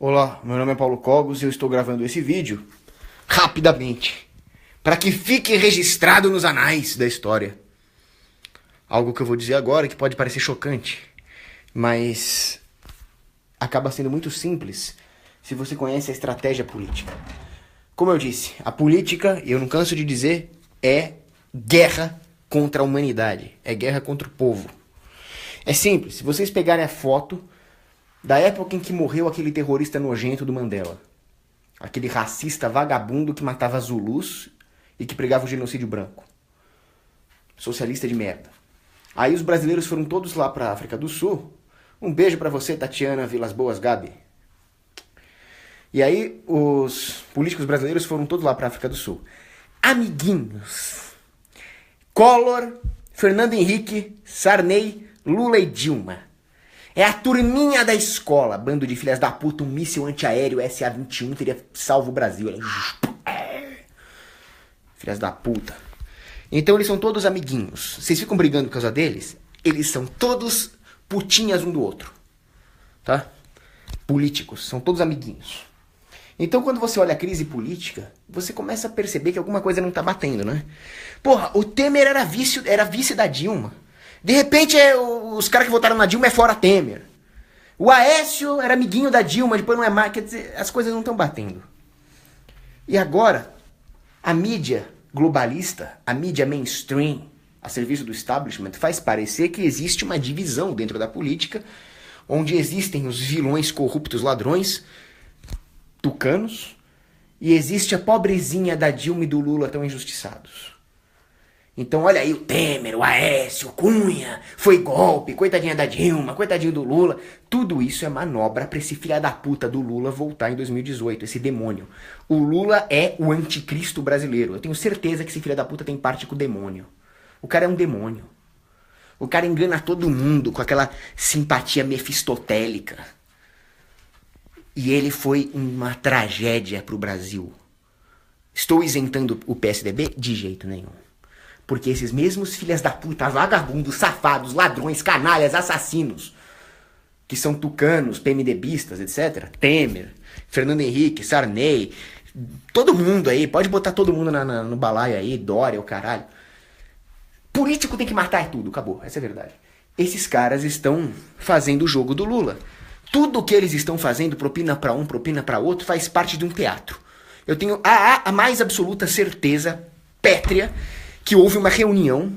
Olá, meu nome é Paulo Cogos e eu estou gravando esse vídeo rapidamente para que fique registrado nos anais da história. Algo que eu vou dizer agora que pode parecer chocante, mas acaba sendo muito simples se você conhece a estratégia política. Como eu disse, a política, e eu não canso de dizer, é guerra contra a humanidade, é guerra contra o povo. É simples, se vocês pegarem a foto da época em que morreu aquele terrorista nojento do Mandela, aquele racista vagabundo que matava Zulus e que pregava o genocídio branco, socialista de merda. Aí os brasileiros foram todos lá pra África do Sul. Um beijo pra você, Tatiana Vilas Boas Gabi. E aí os políticos brasileiros foram todos lá pra África do Sul. Amiguinhos. Collor, Fernando Henrique, Sarney, Lula e Dilma. É a turminha da escola, bando de filhas da puta, um míssil antiaéreo SA-21 teria salvo o Brasil. Filhas da puta. Então eles são todos amiguinhos. Vocês ficam brigando por causa deles? Eles são todos putinhas um do outro. Tá? Políticos, são todos amiguinhos. Então quando você olha a crise política, você começa a perceber que alguma coisa não tá batendo, né? Porra, o Temer era vice da Dilma. De repente, os caras que votaram na Dilma é fora Temer. O Aécio era amiguinho da Dilma, depois não é mais. Quer dizer, as coisas não estão batendo. E agora, a mídia globalista, a mídia mainstream, a serviço do establishment, faz parecer que existe uma divisão dentro da política, onde existem os vilões corruptos ladrões, tucanos, e existe a pobrezinha da Dilma e do Lula tão injustiçados. Então olha aí o Temer, o Aécio, o Cunha, foi golpe, coitadinha da Dilma, coitadinho do Lula. Tudo isso é manobra pra esse filho da puta do Lula voltar em 2018, esse demônio. O Lula é o anticristo brasileiro. Eu tenho certeza que esse filho da puta tem parte com o demônio. O cara é um demônio. O cara engana todo mundo com aquela simpatia mefistotélica. E ele foi uma tragédia pro Brasil. Estou isentando o PSDB? De jeito nenhum. Porque esses mesmos filhas da puta, vagabundos, safados, ladrões, canalhas, assassinos, que são tucanos, PMDBistas, etc. Temer, Fernando Henrique, Sarney, todo mundo aí, pode botar todo mundo no balaio aí, Dória, o caralho. Político tem que matar tudo, acabou, essa é a verdade. Esses caras estão fazendo o jogo do Lula. Tudo que eles estão fazendo, propina pra um, propina pra outro, faz parte de um teatro. Eu tenho a mais absoluta certeza, pétrea, que houve uma reunião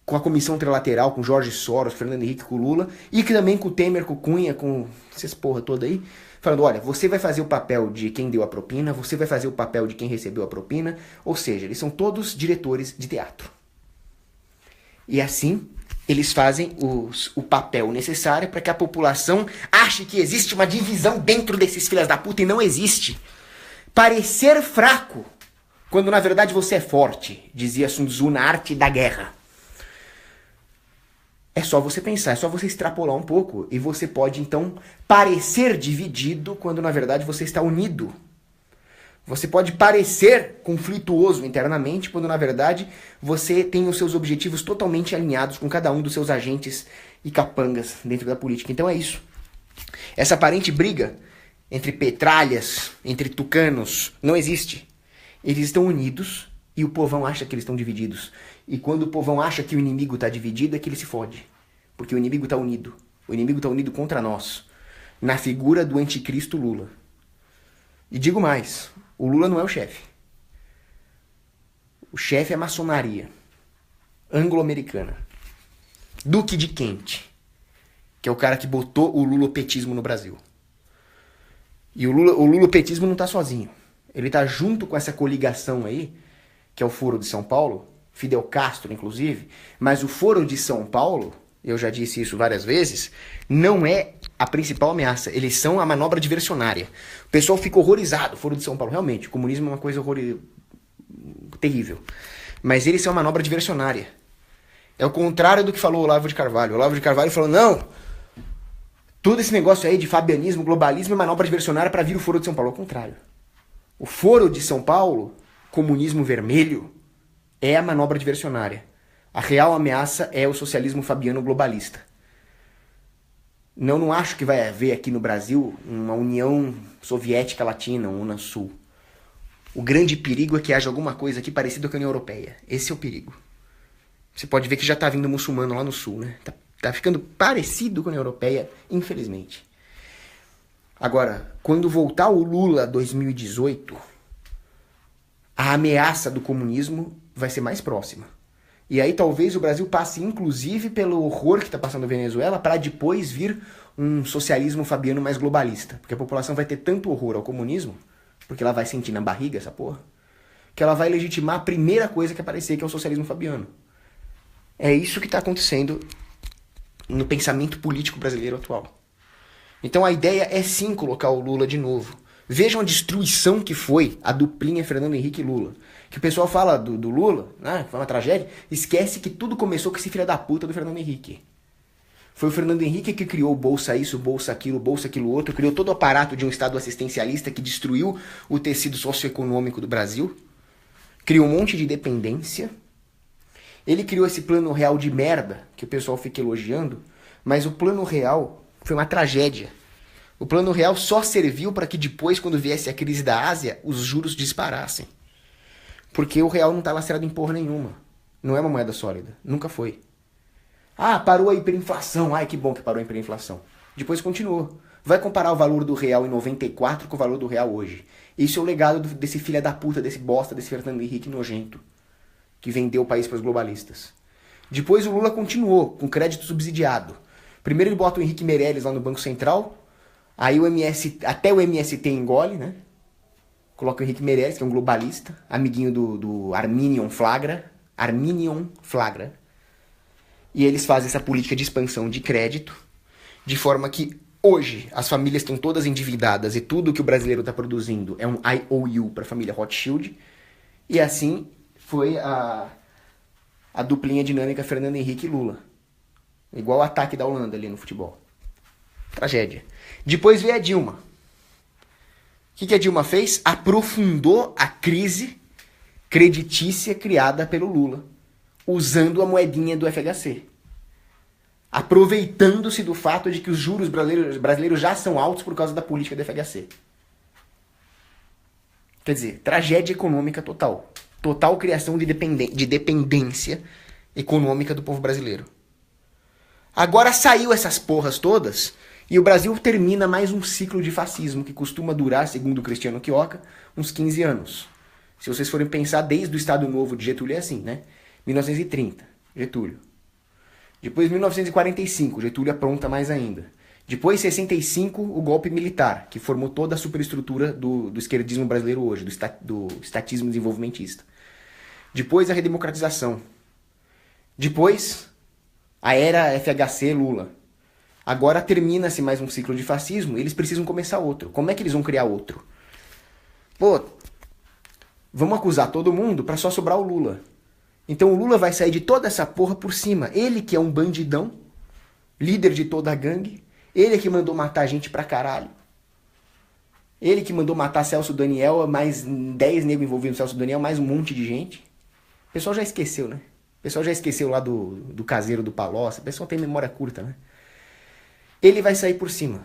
com a comissão trilateral, com Jorge Soros, Fernando Henrique, com o Lula, e que também com o Temer, com o Cunha, com essas porra toda aí, falando, olha, você vai fazer o papel de quem deu a propina, você vai fazer o papel de quem recebeu a propina, ou seja, eles são todos diretores de teatro. E assim, eles fazem o papel necessário para que a população ache que existe uma divisão dentro desses filhas da puta, e não existe. Parecer fraco, quando na verdade você é forte, dizia Sun Tzu na Arte da Guerra. É só você pensar, é só você extrapolar um pouco e você pode então parecer dividido quando na verdade você está unido. Você pode parecer conflituoso internamente quando na verdade você tem os seus objetivos totalmente alinhados com cada um dos seus agentes e capangas dentro da política. Então é isso. Essa aparente briga entre petralhas, entre tucanos, não existe. Eles estão unidos e o povão acha que eles estão divididos. E quando o povão acha que o inimigo está dividido, é que ele se fode. Porque o inimigo está unido. O inimigo está unido contra nós. Na figura do anticristo Lula. E digo mais, o Lula não é o chefe. O chefe é a maçonaria anglo-americana. Duque de Kent, que é o cara que botou o lulopetismo no Brasil. E o lulopetismo não está sozinho. Ele está junto com essa coligação aí, que é o Foro de São Paulo, Fidel Castro, inclusive, mas o Foro de São Paulo, eu já disse isso várias vezes, não é a principal ameaça. Eles são a manobra diversionária. O pessoal fica horrorizado, Foro de São Paulo. Realmente, o comunismo é uma coisa terrível. Mas eles são uma manobra diversionária. É o contrário do que falou o Olavo de Carvalho. O Olavo de Carvalho falou, não, todo esse negócio aí de fabianismo, globalismo é manobra diversionária para vir o Foro de São Paulo. Ao contrário. O Foro de São Paulo, comunismo vermelho, é a manobra diversionária. A real ameaça é o socialismo fabiano globalista. Não acho que vai haver aqui no Brasil uma União Soviética Latina, uma Unasul. O grande perigo é que haja alguma coisa aqui parecida com a União Europeia. Esse é o perigo. Você pode ver que já tá vindo muçulmano lá no sul, né? Tá ficando parecido com a União Europeia, infelizmente. Agora, quando voltar o Lula 2018, a ameaça do comunismo vai ser mais próxima. E aí talvez o Brasil passe, inclusive, pelo horror que está passando na Venezuela, para depois vir um socialismo fabiano mais globalista. Porque a população vai ter tanto horror ao comunismo, porque ela vai sentir na barriga essa porra, que ela vai legitimar a primeira coisa que aparecer, que é o socialismo fabiano. É isso que está acontecendo no pensamento político brasileiro atual. Então a ideia é sim colocar o Lula de novo. Vejam a destruição que foi a duplinha Fernando Henrique e Lula. Que o pessoal fala do Lula, né, que foi uma tragédia, esquece que tudo começou com esse filho da puta do Fernando Henrique. Foi o Fernando Henrique que criou bolsa isso, bolsa aquilo outro, criou todo o aparato de um Estado assistencialista que destruiu o tecido socioeconômico do Brasil, criou um monte de dependência. Ele criou esse plano real de merda, que o pessoal fica elogiando, mas o plano real foi uma tragédia. O plano real só serviu para que depois, quando viesse a crise da Ásia, os juros disparassem. Porque o real não está lastrado em porra nenhuma. Não é uma moeda sólida. Nunca foi. Ah, parou a hiperinflação. Ai, que bom que parou a hiperinflação. Depois continuou. Vai comparar o valor do real em 94 com o valor do real hoje. Isso é o legado desse filho da puta, desse bosta, desse Fernando Henrique nojento, que vendeu o país para os globalistas. Depois o Lula continuou, com crédito subsidiado. Primeiro ele bota o Henrique Meirelles lá no Banco Central. Aí até o MST engole, né? Coloca o Henrique Meirelles, que é um globalista, amiguinho do Arminion Flagra. E eles fazem essa política de expansão de crédito, de forma que hoje as famílias estão todas endividadas e tudo que o brasileiro está produzindo é um IOU para a família Rothschild. E assim foi a duplinha dinâmica Fernando Henrique e Lula. Igual o ataque da Holanda ali no futebol. Tragédia. Depois veio a Dilma. O que a Dilma fez? Aprofundou a crise creditícia criada pelo Lula, usando a moedinha do FHC. Aproveitando-se do fato de que os juros brasileiros já são altos por causa da política do FHC. Quer dizer, tragédia econômica total. Total criação de dependência econômica do povo brasileiro. Agora saiu essas porras todas e o Brasil termina mais um ciclo de fascismo que costuma durar, segundo o Cristiano Quioca, uns 15 anos. Se vocês forem pensar desde o Estado Novo de Getúlio é assim, né? 1930, Getúlio. Depois 1945, Getúlio apronta mais ainda. Depois 65, o golpe militar, que formou toda a superestrutura do esquerdismo brasileiro hoje, do estatismo desenvolvimentista. Depois a redemocratização. Depois a era FHC Lula. Agora termina-se mais um ciclo de fascismo, eles precisam começar outro. Como é que eles vão criar outro? Pô, vamos acusar todo mundo pra só sobrar o Lula. Então o Lula vai sair de toda essa porra por cima. Ele que é um bandidão, líder de toda a gangue, ele que mandou matar gente pra caralho. Ele que mandou matar Celso Daniel, mais 10 negros envolvidos no Celso Daniel, mais um monte de gente. O pessoal já esqueceu, né? O pessoal já esqueceu lá do caseiro do Palocci. O pessoal tem memória curta, né? Ele vai sair por cima.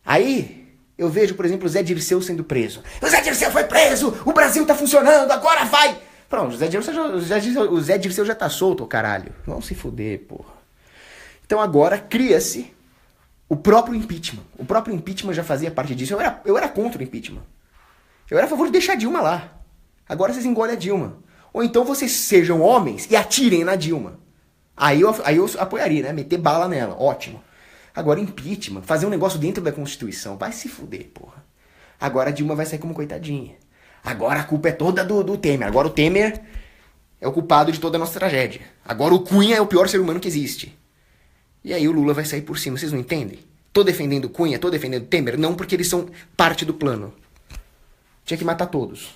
Aí, eu vejo, por exemplo, o Zé Dirceu sendo preso. O Zé Dirceu foi preso! O Brasil tá funcionando, agora vai! Pronto, o Zé Dirceu já tá solto, caralho. Vamos se fuder, porra. Então agora cria-se o próprio impeachment. O próprio impeachment já fazia parte disso. Eu era contra o impeachment. Eu era a favor de deixar a Dilma lá. Agora vocês engolem a Dilma. Ou então vocês sejam homens e atirem na Dilma. Aí eu apoiaria, né? Meter bala nela. Ótimo. Agora impeachment, fazer um negócio dentro da Constituição. Vai se fuder, porra. Agora a Dilma vai sair como coitadinha. Agora a culpa é toda do Temer. Agora o Temer é o culpado de toda a nossa tragédia. Agora o Cunha é o pior ser humano que existe. E aí o Lula vai sair por cima. Vocês não entendem? Tô defendendo o Cunha, tô defendendo o Temer. Não porque eles são parte do plano. Tinha que matar todos.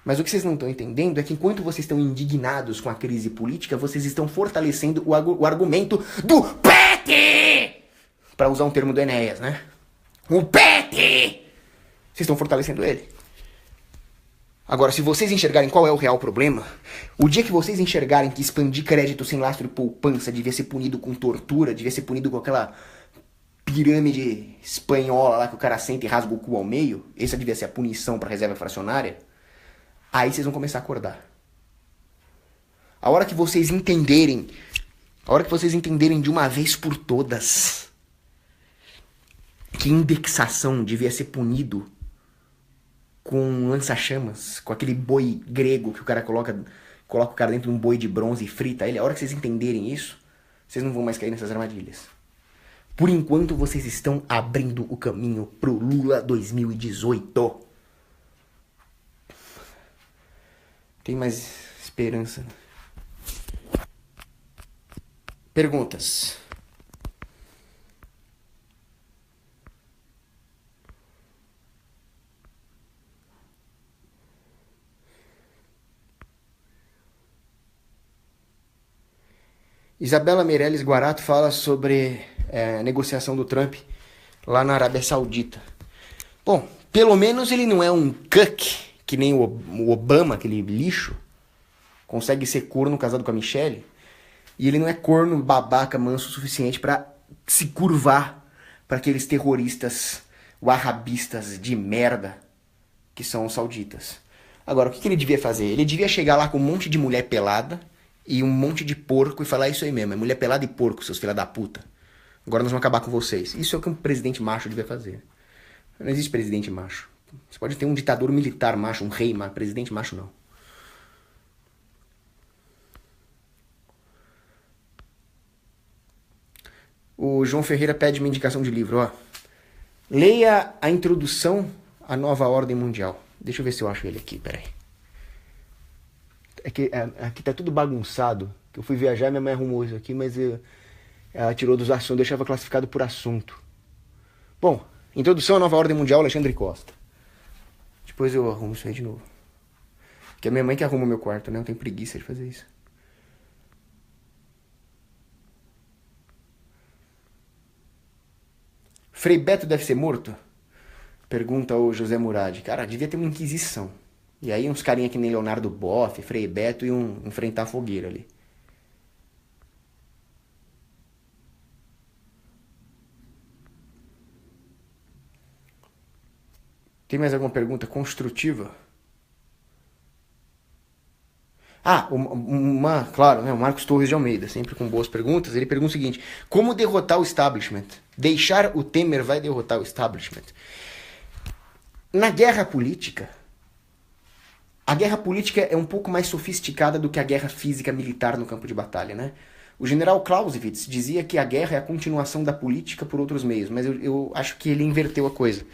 Mas o que vocês não estão entendendo é que enquanto vocês estão indignados com a crise política, vocês estão fortalecendo o argumento do PET! Para usar um termo do Enéas, né? O PET! Vocês estão fortalecendo ele. Agora, se vocês enxergarem qual é o real problema, o dia que vocês enxergarem que expandir crédito sem lastro e poupança devia ser punido com tortura, devia ser punido com aquela pirâmide espanhola lá que o cara senta e rasga o cu ao meio, essa devia ser a punição para reserva fracionária, aí vocês vão começar a acordar. A hora que vocês entenderem de uma vez por todas que indexação devia ser punido com lança-chamas, com aquele boi grego que o cara coloca o cara dentro de um boi de bronze e frita ele, a hora que vocês entenderem isso, vocês não vão mais cair nessas armadilhas. Por enquanto, vocês estão abrindo o caminho pro Lula 2018. Tem mais esperança. Perguntas. Isabela Meirelles Guarato fala sobre a negociação do Trump lá na Arábia Saudita. Bom, pelo menos ele não é um cuck, que nem o Obama, aquele lixo. Consegue ser corno casado com a Michelle. E ele não é corno babaca manso o suficiente para se curvar para aqueles terroristas wahhabistas de merda que são os sauditas. Agora, o que ele devia fazer? Ele devia chegar lá com um monte de mulher pelada e um monte de porco e falar isso aí mesmo, é mulher pelada e porco, seus filha da puta. Agora nós vamos acabar com vocês. Isso é o que um presidente macho devia fazer. Não existe presidente macho. Você pode ter um ditador militar macho, um rei macho, presidente macho não. O João Ferreira pede uma indicação de livro, ó. Leia a introdução à nova ordem mundial. Deixa eu ver se eu acho ele aqui, peraí. Aqui tá tudo bagunçado. Eu fui viajar e minha mãe arrumou isso aqui, mas ela tirou dos assuntos, deixava classificado por assunto. Bom, introdução à nova ordem mundial, Alexandre Costa. Depois eu arrumo isso aí de novo. Que é minha mãe que arruma o meu quarto, né? Eu tenho preguiça de fazer isso. Frei Beto deve ser morto? Pergunta o José Murad. Cara, devia ter uma inquisição. E aí uns carinha que nem Leonardo Boff, Frei Beto iam enfrentar a fogueira ali. Tem mais alguma pergunta construtiva? Claro, né? O Marcos Torres de Almeida, sempre com boas perguntas. Ele pergunta o seguinte: como derrotar o establishment? Deixar o Temer vai derrotar o establishment? Na guerra política, a guerra política é um pouco mais sofisticada do que a guerra física militar no campo de batalha, né? O general Clausewitz dizia que a guerra é a continuação da política por outros meios, mas eu acho que ele inverteu a coisa.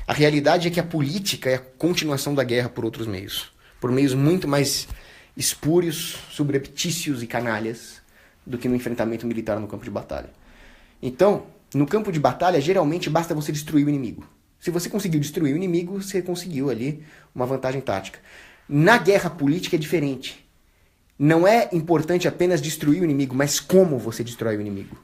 A realidade é que a política é a continuação da guerra por outros meios. Por meios muito mais espúrios, subreptícios e canalhas do que no enfrentamento militar no campo de batalha. Então, no campo de batalha, geralmente basta você destruir o inimigo. Se você conseguiu destruir o inimigo, você conseguiu ali uma vantagem tática. Na guerra política é diferente. Não é importante apenas destruir o inimigo, mas como você destrói o inimigo.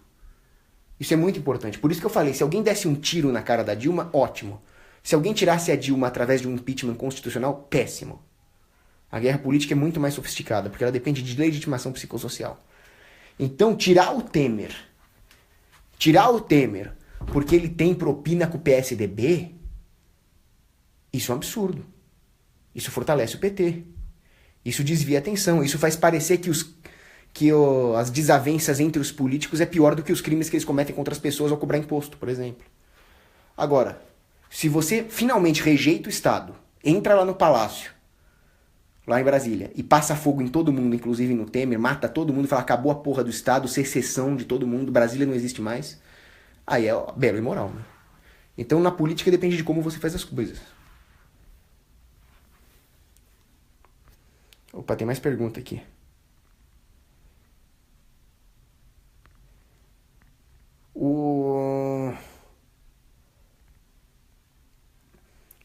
Isso é muito importante. Por isso que eu falei, se alguém desse um tiro na cara da Dilma, ótimo. Se alguém tirasse a Dilma através de um impeachment constitucional, péssimo. A guerra política é muito mais sofisticada, porque ela depende de legitimação psicossocial. Então, tirar o Temer, porque ele tem propina com o PSDB, isso é um absurdo. Isso fortalece o PT. Isso desvia a atenção. Isso faz parecer que as desavenças entre os políticos é pior do que os crimes que eles cometem contra as pessoas ao cobrar imposto, por exemplo. Agora, se você finalmente rejeita o Estado, entra lá no Palácio, lá em Brasília, e passa fogo em todo mundo, inclusive no Temer, mata todo mundo, fala acabou a porra do Estado, secessão de todo mundo, Brasília não existe mais, aí é belo e moral, né? Então na política depende de como você faz as coisas. Opa, tem mais pergunta aqui.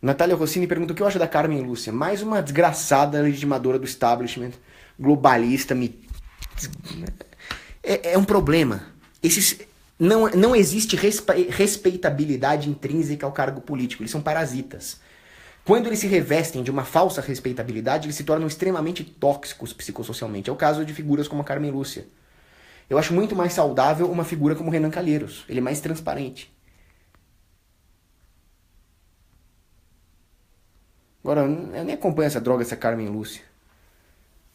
Natália Rossini pergunta o que eu acho da Carmen Lúcia. Mais uma desgraçada legitimadora do establishment, globalista. É um problema. Não existe respeitabilidade intrínseca ao cargo político. Eles são parasitas. Quando eles se revestem de uma falsa respeitabilidade, eles se tornam extremamente tóxicos psicossocialmente. É o caso de figuras como a Carmen Lúcia. Eu acho muito mais saudável uma figura como Renan Calheiros. Ele é mais transparente. Agora, eu nem acompanho essa droga, essa Carmen Lúcia.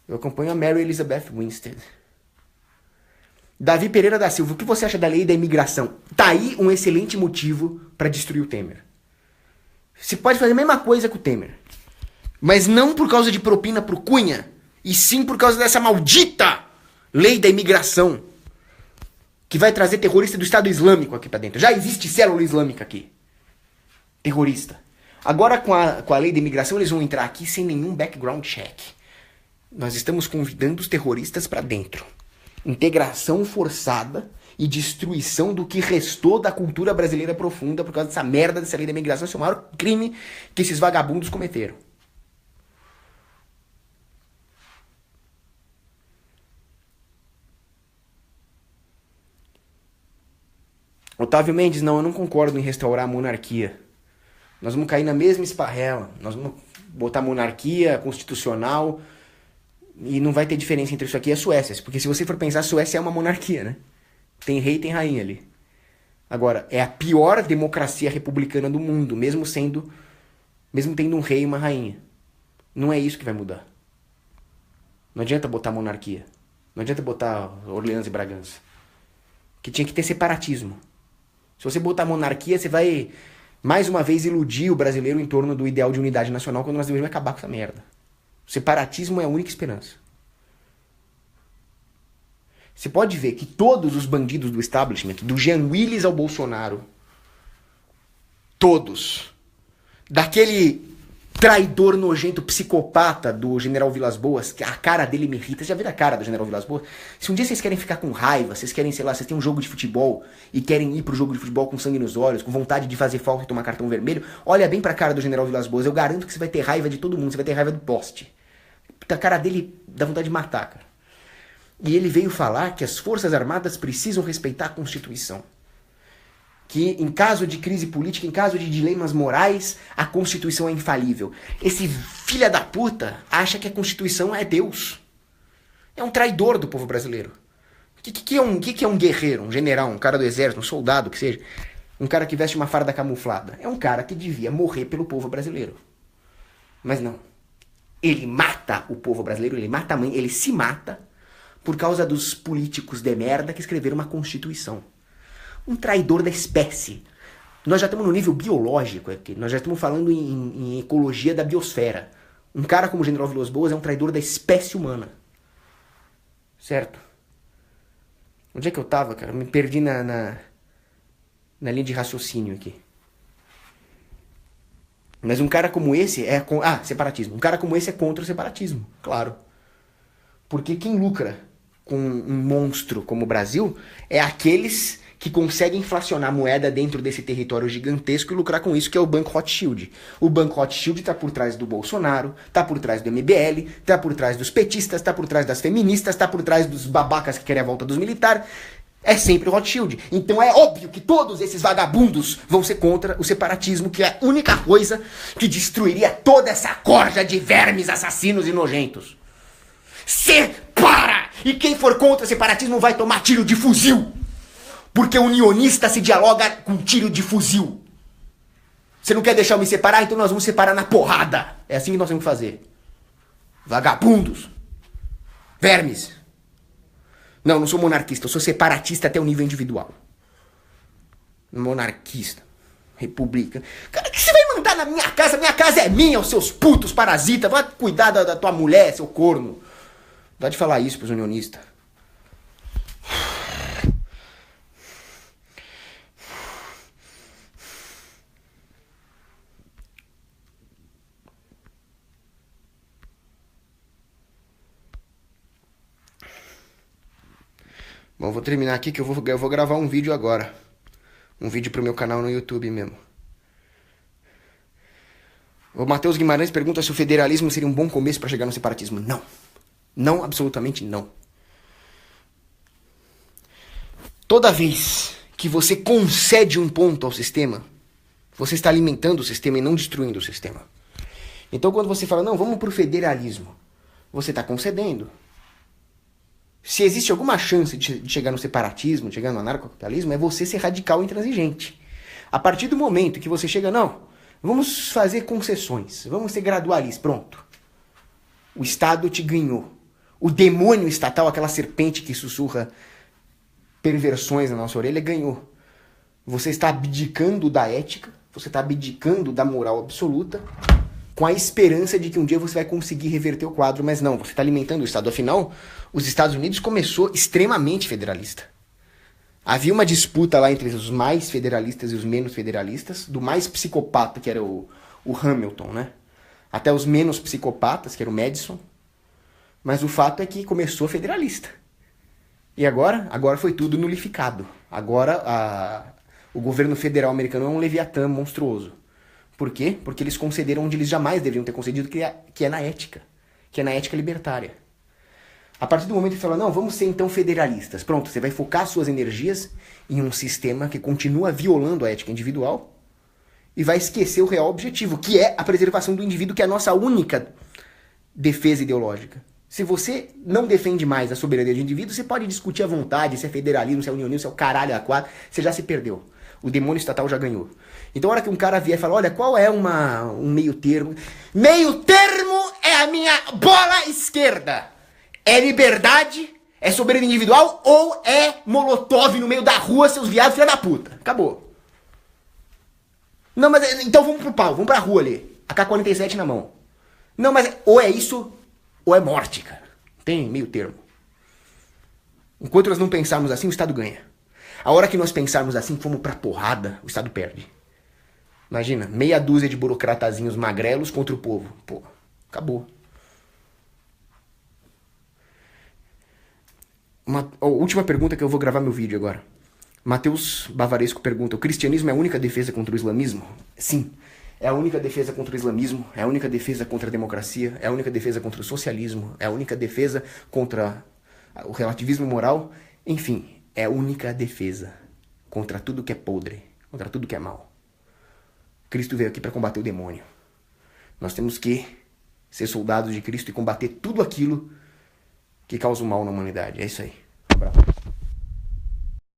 Eu acompanho a Mary Elizabeth Winstead. Davi Pereira da Silva, o que você acha da lei da imigração? Tá aí um excelente motivo para destruir o Temer. Você pode fazer a mesma coisa com o Temer. Mas não por causa de propina pro Cunha, e sim por causa dessa maldita lei da imigração, que vai trazer terrorista do Estado Islâmico aqui pra dentro. Já existe célula islâmica aqui. Terrorista. Agora com a lei da imigração eles vão entrar aqui sem nenhum background check. Nós estamos convidando os terroristas pra dentro. Integração forçada e destruição do que restou da cultura brasileira profunda por causa dessa merda dessa lei da imigração. Esse é o maior crime que esses vagabundos cometeram. Otávio Mendes, não, eu não concordo em restaurar a monarquia. Nós vamos cair na mesma esparrela. Nós vamos botar monarquia constitucional e não vai ter diferença entre isso aqui e a Suécia. Porque se você for pensar, a Suécia é uma monarquia, né? Tem rei e tem rainha ali. Agora, é a pior democracia republicana do mundo, mesmo tendo um rei e uma rainha. Não é isso que vai mudar. Não adianta botar monarquia. Não adianta botar Orleans e Bragança. Que tinha que ter separatismo. Se você botar monarquia, você vai, mais uma vez, iludir o brasileiro em torno do ideal de unidade nacional, quando nós devemos acabar com essa merda. O separatismo é a única esperança. Você pode ver que todos os bandidos do establishment, do Jean Willis ao Bolsonaro, todos, daquele traidor nojento, psicopata do General Vilas Boas, que a cara dele me irrita. Você já viu a cara do General Vilas Boas? Se um dia vocês querem ficar com raiva, vocês querem, sei lá, vocês têm um jogo de futebol e querem ir pro jogo de futebol com sangue nos olhos, com vontade de fazer falta e tomar cartão vermelho, olha bem pra cara do General Vilas Boas. Eu garanto que você vai ter raiva de todo mundo, você vai ter raiva do poste. A cara dele dá vontade de matar, cara. E ele veio falar que as Forças Armadas precisam respeitar a Constituição. Que em caso de crise política, em caso de dilemas morais, a Constituição é infalível. Esse filho da puta acha que a Constituição é Deus. É um traidor do povo brasileiro. O que é um guerreiro, um general, um cara do exército, um soldado, que seja? Um cara que veste uma farda camuflada. É um cara que devia morrer pelo povo brasileiro. Mas não. Ele mata o povo brasileiro, ele mata a mãe, ele se mata por causa dos políticos de merda que escreveram uma Constituição. Um traidor da espécie. Nós já estamos no nível biológico aqui. Nós já estamos falando em ecologia da biosfera. Um cara como o General Vilas Boas é um traidor da espécie humana. Certo? Onde é que eu tava, cara? Eu me perdi na linha de raciocínio aqui. Mas um cara como esse é... separatismo. Um cara como esse é contra o separatismo. Claro. Porque quem lucra com um monstro como o Brasil é aqueles que consegue inflacionar a moeda dentro desse território gigantesco e lucrar com isso, que é o Banco Rothschild. O Banco Rothschild está por trás do Bolsonaro, está por trás do MBL, está por trás dos petistas, está por trás das feministas, está por trás dos babacas que querem a volta dos militares. É sempre o Rothschild. Então é óbvio que todos esses vagabundos vão ser contra o separatismo, que é a única coisa que destruiria toda essa corja de vermes assassinos e nojentos. Separa! E quem for contra o separatismo vai tomar tiro de fuzil. Porque o unionista se dialoga com tiro de fuzil. Você não quer deixar eu me separar? Então nós vamos separar na porrada. É assim que nós temos que fazer. Vagabundos. Vermes. Não sou monarquista. Eu sou separatista até o nível individual. Monarquista. República. Cara, o que você vai mandar na minha casa? Minha casa é minha, os seus putos parasitas. Vai cuidar da tua mulher, seu corno. Dá de falar isso pros unionistas. Bom, vou terminar aqui que eu vou gravar um vídeo agora. Um vídeo pro meu canal no YouTube mesmo. O Matheus Guimarães pergunta se o federalismo seria um bom começo para chegar no separatismo. Não. Não, absolutamente não. Toda vez que você concede um ponto ao sistema, você está alimentando o sistema e não destruindo o sistema. Então quando você fala, não, vamos pro federalismo, você está concedendo. Se existe alguma chance de chegar no separatismo, de chegar no anarcocapitalismo, é você ser radical e intransigente. A partir do momento que você chega, não, Vamos fazer concessões. Vamos ser gradualistas. Pronto. O Estado te ganhou. O demônio estatal, aquela serpente que sussurra perversões na nossa orelha, ganhou. Você está abdicando da ética, você está abdicando da moral absoluta, com a esperança de que um dia você vai conseguir reverter o quadro, mas não, você está alimentando o Estado. Afinal, os Estados Unidos começou extremamente federalista. Havia uma disputa lá entre os mais federalistas e os menos federalistas, do mais psicopata, que era o Hamilton, né? Até os menos psicopatas, que era o Madison. Mas o fato é que começou federalista. E agora? Agora foi tudo nulificado. Agora o governo federal americano é um leviatã monstruoso. Por quê? Porque eles concederam onde eles jamais deveriam ter concedido, que é na ética. Que é na ética libertária. A partir do momento que fala, não, vamos ser então federalistas. Pronto, você vai focar suas energias em um sistema que continua violando a ética individual e vai esquecer o real objetivo, que é a preservação do indivíduo, que é a nossa única defesa ideológica. Se você não defende mais a soberania do indivíduo, você pode discutir à vontade se é federalismo, se é unionismo, se é o caralho a quatro, você já se perdeu. O demônio estatal já ganhou. Então a hora que um cara vier e fala, olha, qual é um meio termo? Meio termo é a minha bola esquerda. É liberdade, é soberania individual ou é molotov no meio da rua, seus viados, filha da puta. Acabou. Não, mas então vamos pro pau, vamos pra rua ali. AK-47 na mão. Não, mas ou é isso ou é morte, cara. Tem meio termo. Enquanto nós não pensarmos assim, o Estado ganha. A hora que nós pensarmos assim, fomos pra porrada, o Estado perde. Imagina, meia dúzia de burocratazinhos magrelos contra o povo. Pô, acabou. Última pergunta que eu vou gravar meu vídeo agora. Matheus Bavaresco pergunta, o cristianismo é a única defesa contra o islamismo? Sim. É a única defesa contra o islamismo, é a única defesa contra a democracia, é a única defesa contra o socialismo, é a única defesa contra o relativismo moral. Enfim, é a única defesa contra tudo que é podre, contra tudo que é mal. Cristo veio aqui para combater o demônio. Nós temos que ser soldados de Cristo e combater tudo aquilo que causa o mal na humanidade. É isso aí. Um abraço.